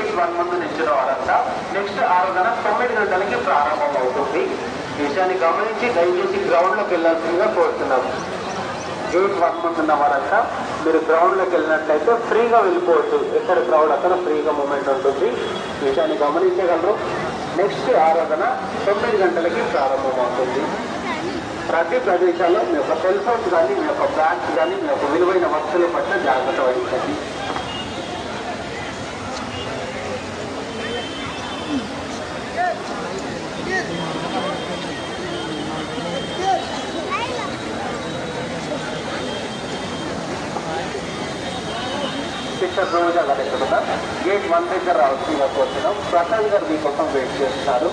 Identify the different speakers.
Speaker 1: Gate 1 ముందు నిల్చున్న వారంతా నెక్స్ట్ ఆరాధన 9 గంటలకి ప్రారంభం అవుతుంది. విషయాన్ని గమనించి దయచేసి గ్రౌండ్లోకి వెళ్ళాల్సిందిగా కోరుతున్నాం. గేట్ 1 ముందు ఉన్న వారంతా మీరు గ్రౌండ్లోకి వెళ్ళినట్లయితే ఫ్రీగా వెళ్ళిపోవచ్చు. ఎక్కడ క్రౌడ్ అక్కడ ఫ్రీగా మూమెంట్ ఉంటుంది. విషయాన్ని గమనించగలరు. నెక్స్ట్ ఆరాధన 9 గంటలకి ప్రారంభమవుతుంది. ప్రతి ప్రదేశాల్లో మీ యొక్క సెల్ ఫోన్స్ కానీ మీ యొక్క బ్యాగ్స్ కానీ మీ యొక్క విలువైన వస్తువుల పట్ల జాగ్రత్త వహించండి. పిక్చర్ రోజా గారు ఎక్కడ గేట్ 1 దగ్గర రావాల్సిందిగా కోరుతున్నాం. ప్రసాద్ గారు మీకోసం వెయిట్ చేస్తున్నారు.